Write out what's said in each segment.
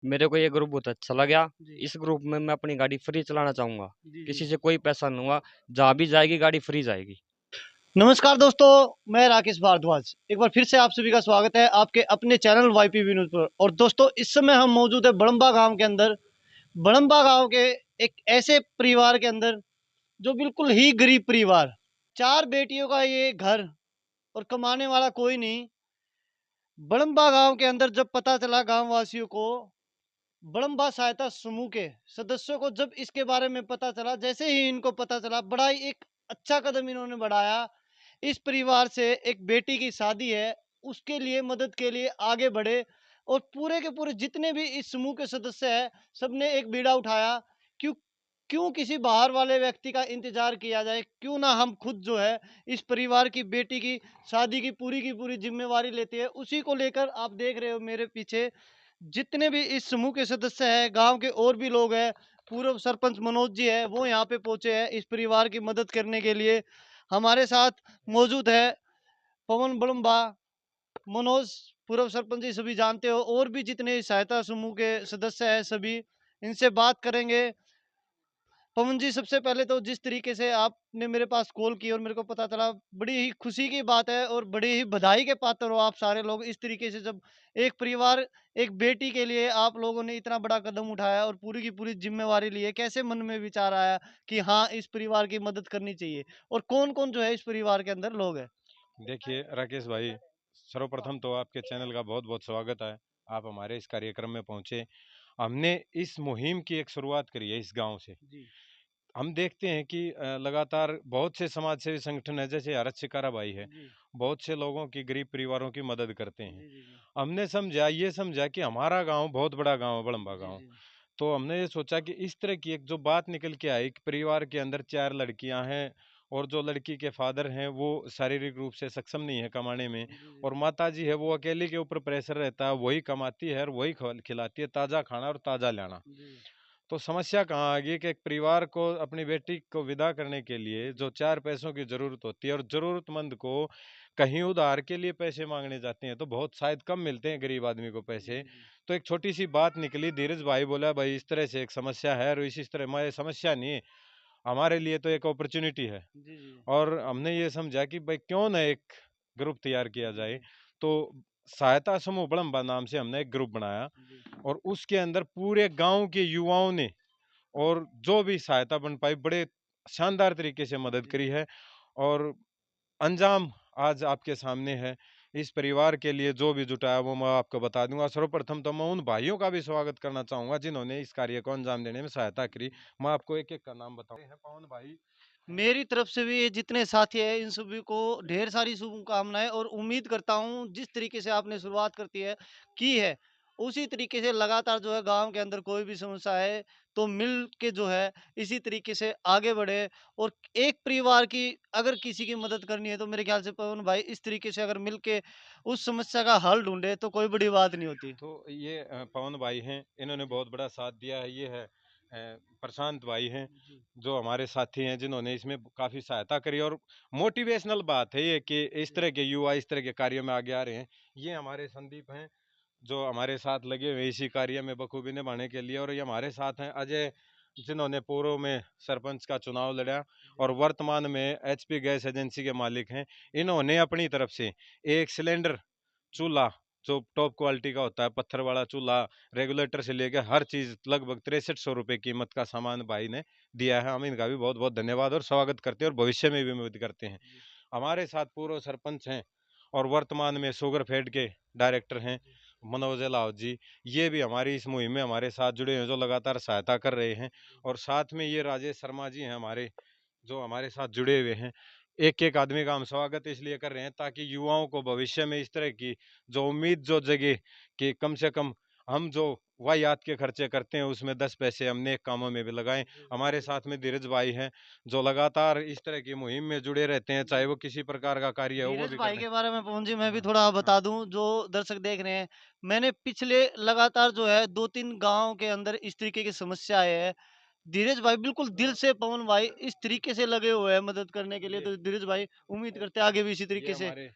मेरे को ये ग्रुप बहुत अच्छा लगा। जी इस ग्रुप में मैं अपनी गाड़ी फ्री चलाना चाहूँगा। जी जी। किसी से कोई पैसा नहीं हुआ, जहाँ भी जाएगी गाड़ी फ्री जाएगी। नमस्कार दोस्तों, मैं राकेश भारद्वाज एक बार फिर से आप सभी का स्वागत है आपके अपने चैनल वाईपीवी न्यूज़ पर। और दोस्तों, इस समय हम मौजूद है बड़म्बा गांव के अंदर। बड़म्बा गांव के एक ऐसे परिवार के अंदर जो बिल्कुल ही गरीब परिवार, चार बेटियों का ये घर और कमाने वाला कोई नहीं। बड़म्बा गांव के अंदर जब पता चला गांव वासियों को, बड़म्बा सहायता समूह के सदस्यों को जब इसके बारे में पता चला, जैसे ही इनको पता चला, बड़ा ही एक अच्छा कदम इन्होंने बढ़ाया। इस परिवार से एक बेटी की शादी है, उसके लिए मदद के लिए आगे बढ़े। और पूरे के पूरे जितने भी इस समूह के सदस्य हैं, सबने एक बीड़ा उठाया। क्यों क्यों किसी बाहर वाले व्यक्ति का इंतजार किया जाए, क्यों ना हम खुद जो है इस परिवार की बेटी की शादी की पूरी जिम्मेवारी लेते हैं। उसी को लेकर आप देख रहे हो मेरे पीछे जितने भी इस समूह के सदस्य हैं, गांव के और भी लोग हैं। पूर्व सरपंच मनोज जी है, वो यहाँ पे पहुंचे हैं इस परिवार की मदद करने के लिए। हमारे साथ मौजूद है पवन बड़म्बा, मनोज, पूर्व सरपंच जी सभी जानते हो, और भी जितने सहायता समूह के सदस्य हैं सभी, इनसे बात करेंगे। पवन जी, सबसे पहले तो जिस तरीके से आपने मेरे पास कॉल की और मेरे को पता चला, बड़ी ही खुशी की बात है और बड़ी ही बधाई के पात्र हो आप सारे लोग। इस तरीके से जब एक परिवार, एक बेटी के लिए आप लोगों ने इतना बड़ा कदम उठाया और पूरी की पूरी जिम्मेवारी ली है, कैसे मन में विचार आया कि हाँ, इस परिवार की मदद करनी चाहिए? और कौन कौन जो है इस परिवार के अंदर लोग हैं? देखिए राकेश भाई, सर्वप्रथम तो आपके चैनल का बहुत बहुत स्वागत है। आप हमारे इस कार्यक्रम में पहुंचे। हमने इस मुहिम की एक शुरुआत करी है इस गांव से। जी हम देखते हैं कि लगातार बहुत से समाज सेवी संगठन है, जैसे हरत शिकारा भाई है, जी बहुत से लोगों की, गरीब परिवारों की मदद करते हैं। जी जी जी हमने समझा कि हमारा गांव बहुत बड़ा गांव है, बड़म्बा जी गांव। जी तो हमने ये सोचा कि इस तरह की एक जो बात निकल के आई कि परिवार के अंदर चार लड़कियां हैं और जो लड़की के फादर हैं वो शारीरिक रूप से सक्षम नहीं है कमाने में, जी जी और माता जी है वो अकेले के ऊपर प्रेशर रहता है, वही कमाती है और वही खिलाती है, ताज़ा खाना और ताज़ा लाना। जी तो समस्या कहाँ आ गई कि एक परिवार को अपनी बेटी को विदा करने के लिए जो चार पैसों की जरूरत होती है और जरूरतमंद को कहीं उधार के लिए पैसे मांगने जाते हैं तो बहुत शायद कम मिलते हैं गरीब आदमी को जी पैसे। जी तो एक छोटी सी बात निकली, धीरज भाई बोला भाई इस तरह से एक समस्या है, और इस तरह हमारी समस्या नहीं है, हमारे लिए तो एक अपॉर्चुनिटी है। जी जी और हमने ये समझा कि भाई क्यों ना एक ग्रुप तैयार किया जी जाए। जी तो सहायता समूह बड़म्बा नाम से हमने एक ग्रुप बनाया, जी और उसके अंदर पूरे गांव के युवाओं ने और जो भी सहायता बन पाई बड़े शानदार तरीके से मदद जी करी है। और अंजाम आज आपके सामने है। इस परिवार के लिए जो भी जुटाया वो मैं आपको बता दूंगा। सर्वप्रथम तो मैं उन भाइयों का भी स्वागत करना चाहूंगा जिन्होंने इस कार्य को अंजाम देने में सहायता करी। मैं आपको एक एक का नाम बताऊं हैं, पवन भाई हैं। मेरी तरफ से भी ये जितने साथी हैं इन सभी को ढेर सारी शुभकामनाएं, और उम्मीद करता हूँ जिस तरीके से आपने शुरुआत करती है की है, उसी तरीके से लगातार जो है गांव के अंदर कोई भी समस्या है तो मिल के जो है इसी तरीके से आगे बढ़े। और एक परिवार की अगर किसी की मदद करनी है तो मेरे ख्याल से पवन भाई इस तरीके से अगर मिल के उस समस्या का हल ढूंढे तो कोई बड़ी बात नहीं होती। तो ये पवन भाई हैं, इन्होंने जी बहुत बड़ा साथ दिया है। ये है प्रशांत भाई हैं, जी जो हमारे साथी हैं, जिन्होंने इसमें काफ़ी सहायता करी। और मोटिवेशनल बात है ये कि इस जी तरह के युवा इस तरह के कार्यों में आगे आ रहे हैं। ये हमारे संदीप हैं, जो हमारे साथ लगे हुए इसी कार्य में बखूबी निभाने के लिए। और ये हमारे साथ हैं अजय, जिन्होंने पूर्व में सरपंच का चुनाव लड़ा और वर्तमान में एचपी गैस एजेंसी के मालिक हैं। इन्होंने अपनी तरफ से एक सिलेंडर चूल्हा, जो टॉप क्वालिटी का होता है, पत्थर वाला चूल्हा, रेगुलेटर से लेकर हर चीज, लगभग 6300 रुपये कीमत का सामान भाई ने दिया है। हम इनका भी बहुत बहुत धन्यवाद और स्वागत करते हैं और भविष्य में भी मदद करते हैं। जी हमारे साथ पूर्व सरपंच हैं और वर्तमान में शुगर फेड के डायरेक्टर हैं, मनोज लाहौद जी। ये भी हमारी इस मुहिम में हमारे साथ जुड़े हैं, जो लगातार सहायता कर रहे हैं। और साथ में ये राजेश शर्मा जी हैं हमारे, जो हमारे साथ जुड़े हुए हैं। एक एक आदमी का हम स्वागत इसलिए कर रहे हैं ताकि युवाओं को भविष्य में इस तरह की जो उम्मीद जो जगे कि कम से कम हम जो वाहियात के खर्चे करते हैं उसमें 10 पैसे हम नेक कामों में भी लगाएं। जी हमारे साथ में धीरज भाई हैं, जो लगातार इस तरह की मुहिम में जुड़े रहते हैं, चाहे जी। वो किसी प्रकार का कार्य हो वो धीरज भी कर भाई रहे के बारे में पवन जी मैं हैं। भी हाँ थोड़ा हाँ। बता दूं, जो दर्शक देख रहे हैं, मैंने पिछले लगातार जो है 2-3 गाँव के अंदर इस तरीके की समस्याएँ है। धीरज भाई बिल्कुल दिल से, पवन भाई इस तरीके से लगे हुए हैं मदद करने के लिए, ये तो धीरज भाई उम्मीद करते हैं आगे भी इसी ये तरीके से। हमारे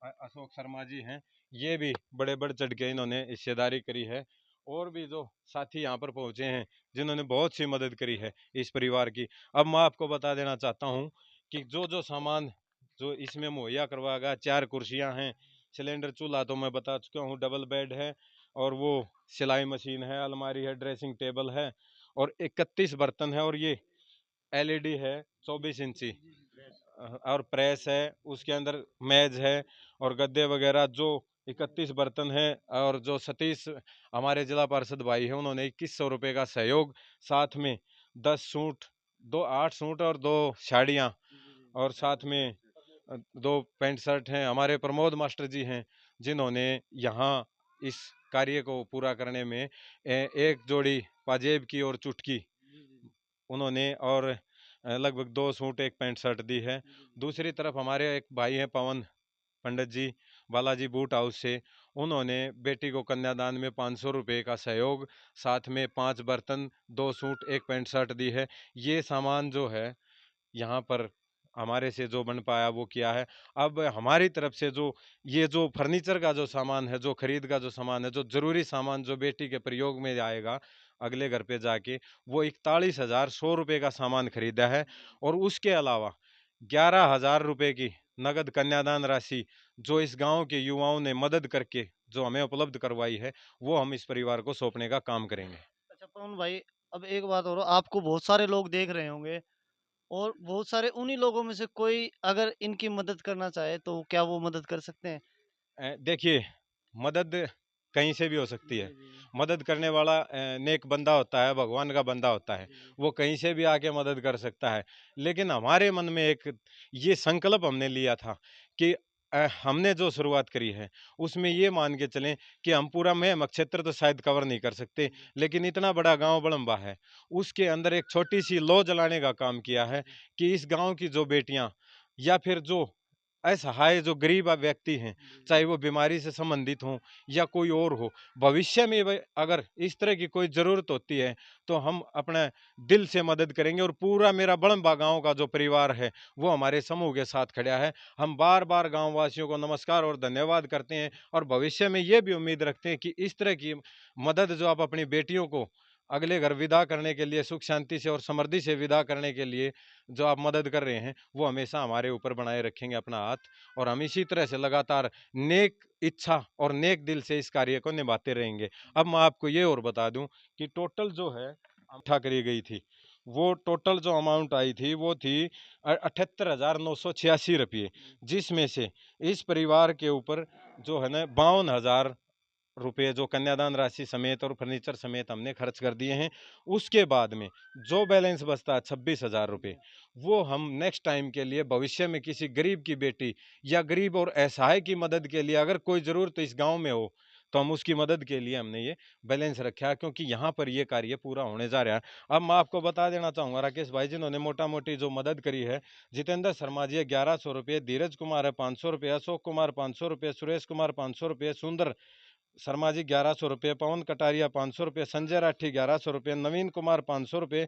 अशोक शर्मा जी हैं। ये भी बड़े बढ़ चढ़ के इन्होंने हिस्सेदारी करी है और भी जो साथी यहाँ पर पहुंचे हैं जिन्होंने बहुत सी मदद करी है इस परिवार की। अब मैं आपको बता देना चाहता हूँ कि जो जो सामान जो इसमें मुहैया करवाया गया, 4 कुर्सियाँ हैं, सिलेंडर चूल्हा तो मैं बता चुका हूँ, डबल बेड है, और वो सिलाई मशीन है, अलमारी है, ड्रेसिंग टेबल है, और 31 बर्तन है, और ये एलईडी है 24 इंची, और प्रेस है, उसके अंदर मेज है और गद्दे वगैरह। जो 31 बर्तन है, और जो सतीश हमारे जिला पार्षद भाई हैं उन्होंने 2100 रुपये का सहयोग, साथ में 10 सूट, 8 सूट और 2 साड़ियाँ, और साथ में 2 पैंट शर्ट हैं। हमारे प्रमोद मास्टर जी हैं जिन्होंने यहाँ इस कार्य को पूरा करने में एक जोड़ी पाजेब की और चुटकी उन्होंने, और लगभग 2 सूट 1 पैंट शर्ट दी है। दूसरी तरफ हमारे एक भाई हैं पवन पंडित जी, बालाजी बूट हाउस से, उन्होंने बेटी को कन्यादान में 500 रुपये का सहयोग, साथ में 5 बर्तन, 2 सूट 1 पैंट शर्ट दी है। ये सामान जो है यहाँ पर हमारे से जो बन पाया वो किया है। अब हमारी तरफ से जो ये जो फर्नीचर का जो सामान है, जो खरीद का जो सामान है, जो जरूरी सामान जो बेटी के प्रयोग में आएगा अगले घर पे जाके, वो 41,100 रुपये का सामान खरीदा है। और उसके अलावा 11,000 रुपये की नगद कन्यादान राशि जो इस गांव के युवाओं ने मदद करके जो हमें उपलब्ध करवाई है, वो हम इस परिवार को सौंपने का काम करेंगे। अच्छा पवन भाई, अब एक बात और, आपको बहुत सारे लोग देख रहे होंगे और बहुत सारे उन्हीं लोगों में से कोई अगर इनकी मदद करना चाहे तो क्या वो मदद कर सकते हैं? देखिए, मदद कहीं से भी हो सकती जी, है। जी। मदद करने वाला नेक बंदा होता है, भगवान का बंदा होता है, जी, जी। वो कहीं से भी आके मदद कर सकता है। लेकिन हमारे मन में एक ये संकल्प हमने लिया था कि हमने जो शुरुआत करी है, उसमें ये मान के चलें कि हम पूरा महम क्षेत्र तो शायद कवर नहीं कर सकते, लेकिन इतना बड़ा गाँव बड़म्बा है, उसके अंदर एक छोटी-सी लौ जलाने का काम किया है कि इस गाँव की जो बेटियाँ या फिर जो असहाय जो गरीब व्यक्ति हैं, चाहे वो बीमारी से संबंधित हों या कोई और हो, भविष्य में वे अगर इस तरह की कोई ज़रूरत होती है, तो हम अपने दिल से मदद करेंगे। और पूरा मेरा बड़म्बा गाँव का जो परिवार है, वो हमारे समूह के साथ खड़ा है। हम बार-बार गाँव वासियों को नमस्कार और धन्यवाद करते हैं, और भविष्य में ये भी उम्मीद रखते हैं कि इस तरह की मदद जो आप अपनी बेटियों को अगले घर विदा करने के लिए, सुख शांति से और समृद्धि से विदा करने के लिए जो आप मदद कर रहे हैं, वो हमेशा हमारे ऊपर बनाए रखेंगे अपना हाथ, और हम इसी तरह से लगातार नेक इच्छा और नेक दिल से इस कार्य को निभाते रहेंगे। अब मैं आपको ये और बता दूं कि टोटल जो है इकट्ठा करी गई थी, वो टोटल जो अमाउंट आई थी वो थी 78,986 रुपये, जिसमें से इस परिवार के ऊपर जो है ना 52,000 रुपये जो कन्यादान राशि समेत और फर्नीचर समेत हमने खर्च कर दिए हैं। उसके बाद में जो बैलेंस बचता है 26,000 रुपये, वो हम नेक्स्ट टाइम के लिए भविष्य में किसी गरीब की बेटी या गरीब और असहाय की मदद के लिए अगर कोई ज़रूरत इस गांव में हो, तो हम उसकी मदद के लिए हमने ये बैलेंस रखा है, क्योंकि यहाँ पर ये कार्य पूरा होने जा रहा है। अब मैं आपको बता देना चाहूँगा राकेश भाई, जिन्होंने मोटा मोटी जो मदद करी है, जितेंद्र शर्मा जी 1100 रुपये, धीरज कुमार है 500 रुपये, अशोक कुमार 500 रुपये, सुरेश कुमार 500 रुपये, सुंदर शर्मा जी 1100 रुपये, पवन कटारिया 500 रुपये, संजय राठी 1100 रुपये, नवीन कुमार 500 रुपये,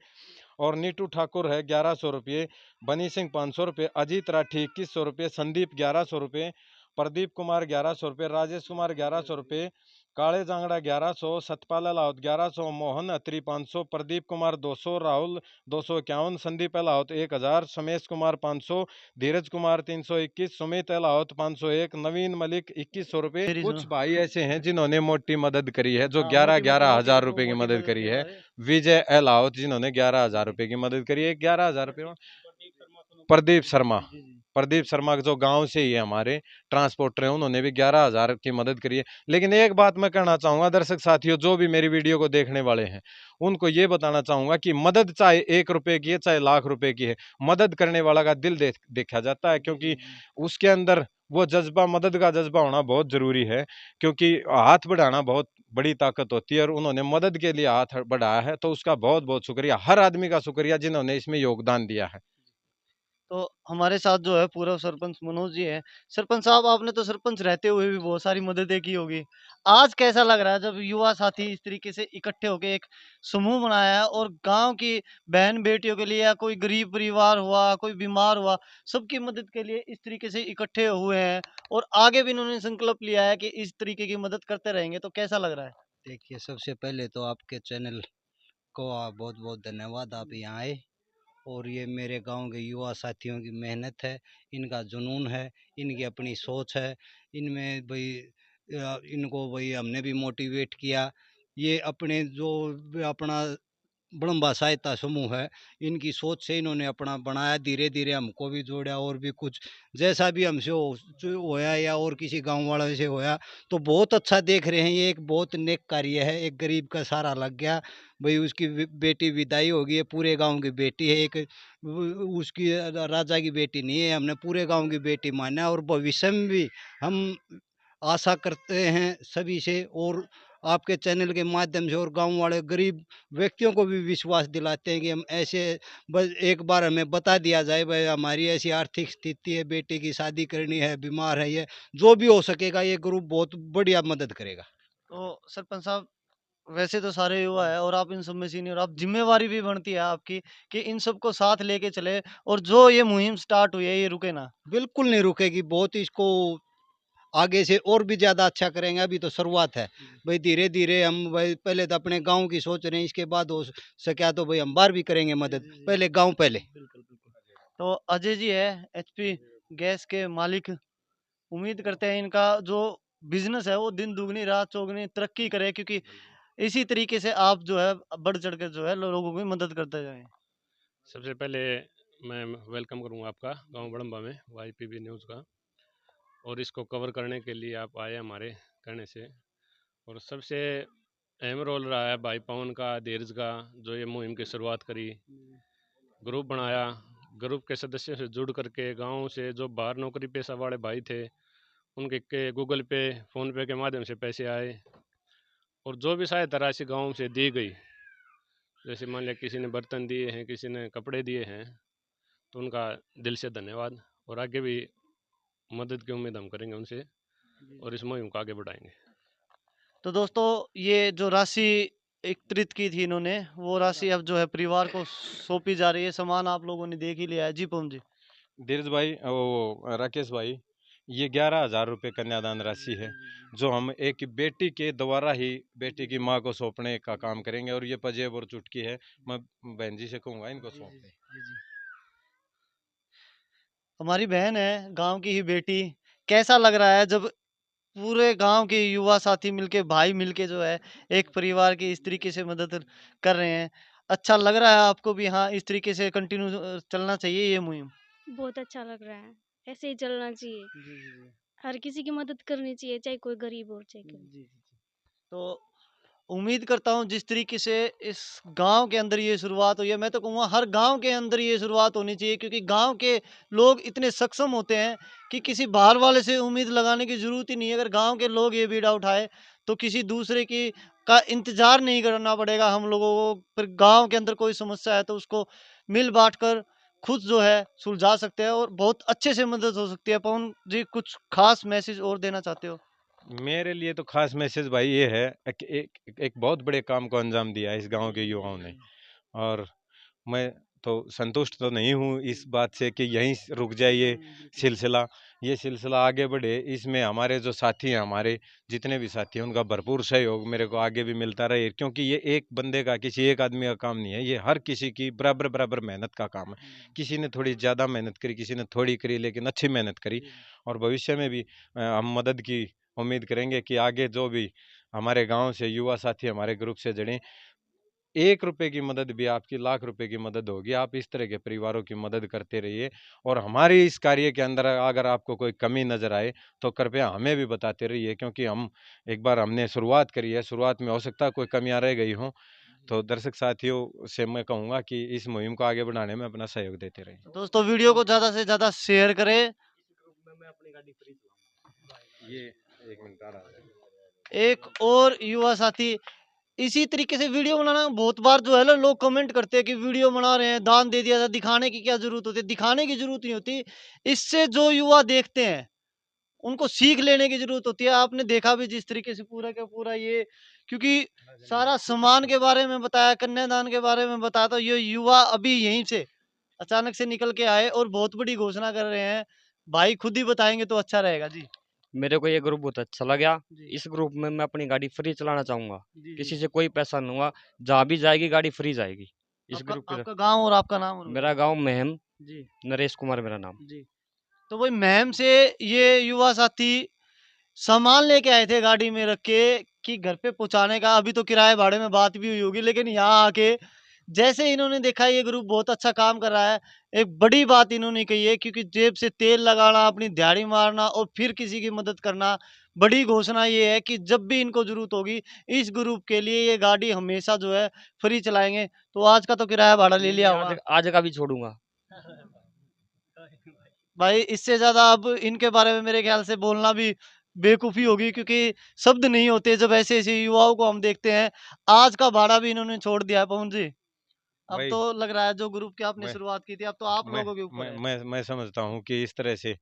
और नीटू ठाकुर है 1100 रुपये, बनी सिंह 500 रुपये, अजीत राठी 2100 रुपये, संदीप 1100 रुपये, प्रदीप कुमार 1100 रुपये, राजेश कुमार 1100 रुपये, काले जांगड़ा 1100, सतपाल अलाउत 1100, मोहन अत्री 500, प्रदीप कुमार 200, राहुल 251, संदीप अलाउत 1000, समेश कुमार 500, धीरज कुमार 321, सुमित अलाउत 501, नवीन मलिक 2100 रुपये। मेरी सुनो। कुछ भाई ऐसे हैं जिन्होंने मोटी मदद करी है, जो हाँ, ग्यारह मोटी ग्यारह मोटी हजार रुपए की मोटी मदद मदद करी के है। बारे। विजय अलाउत जिन्होंने 11,000 रुपए की मदद करी है, 11,000 रुपये। प्रदीप शर्मा, जी, जी। प्रदीप शर्मा जो गांव से ही है, हमारे ट्रांसपोर्टर हैं, उन्होंने भी 11,000 की मदद करी है। लेकिन एक बात मैं कहना चाहूंगा दर्शक साथियों, जो भी मेरी वीडियो को देखने वाले हैं, उनको ये बताना चाहूंगा कि मदद चाहे 1 रुपए की है, चाहे लाख रुपए की है, मदद करने वाला का दिल देखा जाता है, जी, क्योंकि जी। उसके अंदर वो जज्बा, मदद का जज्बा होना बहुत जरूरी है। क्योंकि हाथ बढ़ाना बहुत बड़ी ताकत होती है, और उन्होंने मदद के लिए हाथ बढ़ाया है, तो उसका बहुत बहुत शुक्रिया, हर आदमी का शुक्रिया जिन्होंने इसमें योगदान दिया है। तो हमारे साथ जो है पूर्व सरपंच मनोज जी हैं। सरपंच साहब, आपने तो सरपंच रहते हुए भी बहुत सारी मददें की होगी। आज कैसा लग रहा है जब युवा साथी इस तरीके से इकट्ठे होके एक समूह बनाया है और गाँव की बहन-बेटियों के लिए या कोई गरीब परिवार हुआ, कोई बीमार हुआ, सबकी मदद के लिए इस तरीके से इकट्ठे हुए हैं और आगे भी इन्होंने संकल्प लिया है कि इस तरीके की मदद करते रहेंगे, तो कैसा लग रहा है? देखिए, सबसे पहले तो आपके चैनल को बहुत बहुत धन्यवाद, आप यहाँ आए। और ये मेरे गांव के युवा साथियों की मेहनत है, इनका जुनून है, इनकी अपनी सोच है। इनमें भाई इनको भाई हमने भी मोटिवेट किया। ये अपने जो अपना बड़म्बा सहायता समूह है, इनकी सोच से इन्होंने अपना बनाया, धीरे धीरे हमको भी जोड़ा। और भी कुछ जैसा भी हमसे जो होया या और किसी गांव वाले से होया, तो बहुत अच्छा देख रहे हैं। ये एक बहुत नेक कार्य है, एक गरीब का सहारा लग गया। भाई उसकी बेटी विदाई होगी, है पूरे गांव की बेटी है, एक उसकी राजा की बेटी नहीं है, हमने पूरे गांव की बेटी माना। और भविष्य में भी हम आशा करते हैं सभी से, और आपके चैनल के माध्यम से, और गांव वाले गरीब व्यक्तियों को भी विश्वास दिलाते हैं कि हम ऐसे, बस एक बार हमें बता दिया जाए भाई हमारी ऐसी आर्थिक स्थिति है, बेटे की शादी करनी है, बीमार है, ये जो भी हो सकेगा ये ग्रुप बहुत बढ़िया मदद करेगा। तो सरपंच साहब, वैसे तो सारे युवा है और आप इन सब में सीनियर, आप जिम्मेवारी भी बनती है आपकी कि इन सबको साथ लेके चले, और जो ये मुहिम स्टार्ट हुई है ये रुके ना। बिल्कुल नहीं रुकेगी, बहुत इसको आगे से और भी ज़्यादा अच्छा करेंगे। अभी तो शुरुआत है भाई, धीरे धीरे हम भाई पहले तो अपने गांव की सोच रहे हैं, इसके बाद हो सके तो भाई हम बाहर भी करेंगे मदद, पहले गांव पहले। बिल्कुल बिल्कुल। तो अजय जी है, एचपी गैस के मालिक, उम्मीद करते हैं इनका जो बिजनेस है वो दिन दुगनी रात चौगनी तरक्की करे, क्योंकि इसी तरीके से आप जो है बढ़ चढ़ कर जो है लोगों की मदद करते जाएं। सबसे पहले मैं वेलकम करूंगा आपका गांव बड़म्बा में वाईपीबी न्यूज़ का, और इसको कवर करने के लिए आप आए हमारे कहने से। और सबसे अहम रोल रहा है भाई पवन का, धीरज का, जो ये मुहिम की शुरुआत करी, ग्रुप बनाया, ग्रुप के सदस्यों से जुड़ करके गांव से जो बाहर नौकरी पेशा वाले भाई थे उनके के गूगल पे फ़ोन पे के माध्यम से पैसे आए, और जो भी सहायता राशि गाँव से दी गई, जैसे मान लिया किसी ने बर्तन दिए हैं, किसी ने कपड़े दिए हैं, तो उनका दिल से धन्यवाद। और आगे भी मदद की उम्मीद हम करेंगे उनसे, और इस मुहिम को आगे बढ़ाएंगे। तो दोस्तों, ये जो राशि एकत्रित की थी इन्होंने, वो राशि अब जो है परिवार को सौंपी जा रही है। सामान आप लोगों ने देख ही लिया है। जी पवन जी। धीरज भाई, वो राकेश भाई, ये 11,000 रुपये कन्यादान राशि है, जो हम एक बेटी के द्वारा ही बेटी की माँ को सौंपने का काम करेंगे। और ये पजेब और चुटकी है, मैं बहन जी से कहूँगा इनको सौंप दें। हमारी बहन है, गांव की ही बेटी। कैसा लग रहा है जब पूरे गांव के युवा साथी मिलके, भाई मिलके जो है एक परिवार की इस तरीके से मदद कर रहे हैं? अच्छा लग रहा है आपको भी? हाँ, इस तरीके से कंटिन्यू चलना चाहिए ये मुहिम। बहुत अच्छा लग रहा है, ऐसे ही चलना चाहिए। जी जी जी। हर किसी की मदद करनी चाहिए, चाहे कोई गरीब हो चाहे कोई। जी जी जी। तो उम्मीद करता हूँ जिस तरीके से इस गांव के अंदर ये शुरुआत हुई है, मैं तो कहूँगा हर गांव के अंदर ये शुरुआत होनी चाहिए, क्योंकि गांव के लोग इतने सक्षम होते हैं कि किसी बाहर वाले से उम्मीद लगाने की ज़रूरत ही नहीं है। अगर गांव के लोग ये बीड़ा उठाए तो किसी दूसरे की का इंतजार नहीं करना पड़ेगा हम लोगों को। फिर गांव के अंदर कोई समस्या है तो उसको मिल बांट कर खुद जो है सुलझा सकते हैं, और बहुत अच्छे से मदद हो सकती है। पवन जी, कुछ खास मैसेज और देना चाहते हो? मेरे लिए तो खास मैसेज भाई ये है कि एक बहुत बड़े काम को अंजाम दिया है इस गांव के युवाओं ने। और मैं तो संतुष्ट तो नहीं हूँ इस बात से कि यहीं रुक जाए सिलसिला ये सिलसिला आगे बढ़े। इसमें हमारे जो साथी हैं, हमारे जितने भी साथी हैं, उनका भरपूर सहयोग मेरे को आगे भी मिलता रहे, क्योंकि ये एक बंदे का, किसी एक आदमी का काम नहीं है, ये हर किसी की बराबर बराबर मेहनत का काम है। किसी ने थोड़ी ज़्यादा मेहनत करी, किसी ने थोड़ी करी, लेकिन अच्छी मेहनत करी। और भविष्य में भी हम मदद की उम्मीद करेंगे कि आगे जो भी हमारे गांव से युवा साथी हमारे ग्रुप से जुड़े, 1 रुपए की मदद भी आपकी लाख रुपए की मदद होगी। आप इस तरह के परिवारों की मदद करते रहिए, और हमारे इस कार्य के अंदर अगर आपको कोई कमी नज़र आए तो कृपया हमें भी बताते रहिए, क्योंकि हम एक बार हमने शुरुआत करी है, शुरुआत में हो सकता है कोई कमियां रह गई हों। तो दर्शक साथियों से मैं कहूँगा कि इस मुहिम को आगे बढ़ाने में अपना सहयोग देते रहें। दोस्तों, वीडियो को ज़्यादा से ज़्यादा शेयर करें। ये 1 मिनट आ रहा है। एक और युवा साथी, इसी तरीके से वीडियो बनाना बहुत बार जो है ना लोग कमेंट करते हैं कि वीडियो बना रहे हैं, दान दे दिया था, दिखाने की क्या जरूरत होती है? दिखाने की जरूरत नहीं होती। इससे जो युवा देखते हैं उनको सीख लेने की जरूरत होती है। आपने देखा भी जिस तरीके से पूरा का पूरा ये, क्योंकि सारा सम्मान के बारे में बताया, कन्यादान के बारे में बताया, तो ये युवा अभी यहीं से अचानक से निकल के आए और बहुत बड़ी घोषणा कर रहे हैं। भाई खुद ही बताएंगे तो अच्छा रहेगा जी। मेरे को ये ग्रुप बहुत अच्छा लगा। जी इस ग्रुप में मैं अपनी गाड़ी फ्री चलाना चाहूँगा। जी किसी जी। से कोई पैसा नहीं हुआ, जहाँ भी जाएगी गाड़ी फ्री जाएगी। इस आपका ग्रुप की आपका गांव और आपका नाम और मेरा बताइए। गाँव महम, जी नरेश कुमार मेरा नाम। जी। तो वही महम से ये युवा साथी सामान लेके आए थे गाड़ी में रख के कि घर पे पहुंचाने का। अभी तो किराए भाड़े में बात भी हुई होगी, लेकिन यहाँ आके जैसे इन्होंने देखा ये ग्रुप बहुत अच्छा काम कर रहा है, एक बड़ी बात इन्होंने कही है, क्योंकि जेब से तेल लगाना, अपनी दिहाड़ी मारना और फिर किसी की मदद करना। बड़ी घोषणा ये है कि जब भी इनको जरूरत होगी इस ग्रुप के लिए ये गाड़ी हमेशा जो है फ्री चलाएंगे। तो आज का तो किराया भाड़ा ले लिया आज होगा आज का भी छोड़ूंगा। भाई। इससे ज्यादा अब इनके बारे में मेरे ख्याल से बोलना भी बेवकूफी होगी, क्योंकि शब्द नहीं होते जब ऐसे ऐसे युवाओं को हम देखते हैं। आज का भाड़ा भी इन्होंने छोड़ दिया है पवन जी। अब भाई तो लग रहा है जो ग्रुप की आपने मैं शुरुआत की थी, अब तो आप मैं लोगों के ऊपर है। मैं समझता हूँ कि इस तरह से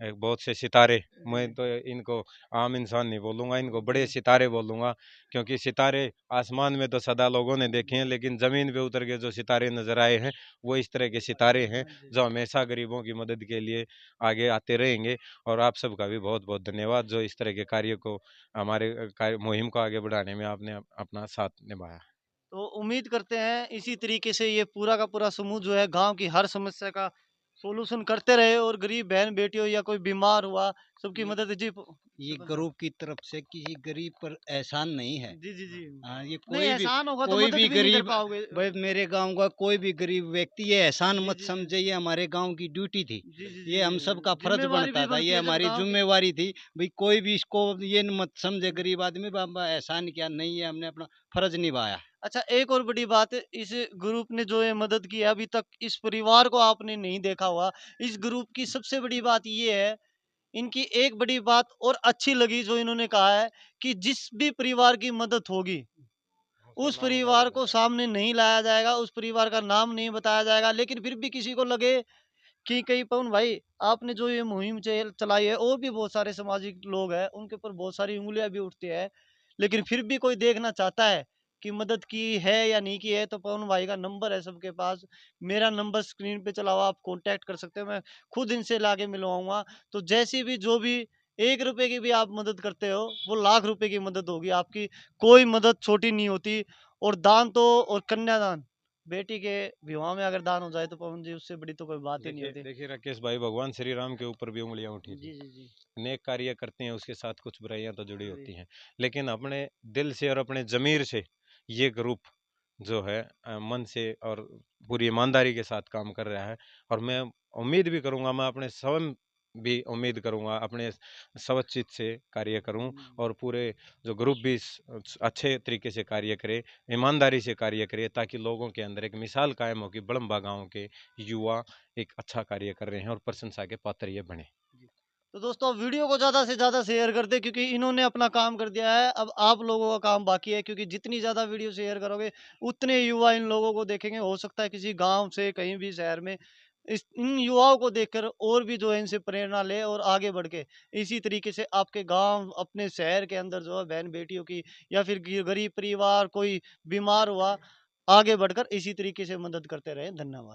बहुत से सितारे, मैं जी तो इनको आम इंसान नहीं बोलूँगा, इनको बड़े जी सितारे बोलूँगा। क्योंकि सितारे आसमान में तो सदा लोगों ने देखे हैं, लेकिन ज़मीन पे उतर के जो सितारे नज़र आए हैं वो इस तरह के सितारे हैं हाँ जी। जो हमेशा गरीबों की मदद के लिए आगे आते रहेंगे। और आप सबका भी बहुत बहुत धन्यवाद जो इस तरह के कार्य को, हमारे कार्य मुहिम को आगे बढ़ाने में आपने अपना साथ निभाया। तो उम्मीद करते हैं इसी तरीके से ये पूरा का पूरा समूह जो है गांव की हर समस्या का सॉल्यूशन करते रहे, और गरीब बहन बेटियों या कोई बीमार हुआ सबकी ये मदद। जी ये सरपंच साहब। ग्रुप की तरफ से किसी गरीब पर एहसान नहीं है। जी जी जी। हाँ, ये नहीं, एहसान होगा तो कोई मदद भी भी नहीं कर गरीब, पाओगे। भाई मेरे गांव का कोई भी गरीब व्यक्ति ये एहसान जी मत जी समझे, ये हमारे गांव की ड्यूटी थी। जी जी ये हम सब का जी। फर्ज जिम्मेवारी भी बनता था, बनती ये है जब हमारी गांव के। जिम्मेवारी थी। भाई कोई भी इसको ये मत समझे गरीब आदमी बाबा एहसान किया, नहीं है, हमने अपना फर्ज निभाया। अच्छा, एक और बड़ी बात, इस ग्रुप ने जो ये मदद की है, अभी तक इस परिवार को आपने नहीं देखा हुआ। इस ग्रुप की सबसे बड़ी बात ये है, इनकी एक बड़ी बात और अच्छी लगी जो इन्होंने कहा है कि जिस भी परिवार की मदद होगी उस परिवार को सामने नहीं लाया जाएगा, उस परिवार का नाम नहीं बताया जाएगा। लेकिन फिर भी किसी को लगे कि कहीं पवन भाई आपने जो ये मुहिम चलाई है, और भी बहुत सारे सामाजिक लोग हैं उनके ऊपर बहुत सारी उंगलियां भी उठती है, लेकिन फिर भी कोई देखना चाहता है कि मदद की है या नहीं की है, तो पवन भाई का नंबर है सबके पास। मेरा नंबर स्क्रीन पे चला हुआ, आप कांटेक्ट कर सकते हो। मैं खुद इनसे लाके मिलवाऊंगा। तो जैसी भी जो भी 1 रुपए की भी आप मदद करते हो, वो लाख रुपए की मदद होगी आपकी। कोई मदद छोटी नहीं होती। और दान तो, और कन्यादान, बेटी के विवाह में अगर दान हो जाए तो पवन जी उससे बड़ी तो कोई बात ही नहीं देखिए होती। देखिए राकेश भाई, भगवान श्री राम के ऊपर भी उंगलियां उठी जी थी। जी जी नेक कार्य करते हैं उसके साथ कुछ बुराइयां तो जुड़ी जी होती हैं, लेकिन अपने दिल से और अपने जमीर से ये ग्रुप जो है मन से और पूरी ईमानदारी के साथ काम कर रहा है। और मैं उम्मीद भी करूंगा, मैं अपने स्वयं भी उम्मीद करूंगा अपने स्वचित से कार्य करूं, और पूरे जो ग्रुप भी अच्छे तरीके से कार्य करे, ईमानदारी से कार्य करे, ताकि लोगों के अंदर एक मिसाल कायम हो कि बड़म्बा गांव के युवा एक अच्छा कार्य कर रहे हैं और प्रशंसा के पात्र ये बने। तो दोस्तों वीडियो को ज़्यादा से ज़्यादा शेयर कर दे, क्योंकि इन्होंने अपना काम कर दिया है। अब आप लोगों का काम बाकी है, क्योंकि जितनी ज़्यादा वीडियो शेयर करोगे उतने युवा इन लोगों को देखेंगे। हो सकता है किसी गांव से कहीं भी शहर में इस इन युवाओं को देखकर और भी जो है इनसे प्रेरणा ले और आगे बढ़ के इसी तरीके से आपके गांव, अपने शहर के अंदर जो है बहन बेटियों की या फिर गरीब परिवार कोई बीमार हुआ, आगे बढ़कर इसी तरीके से मदद करते रहे। धन्यवाद।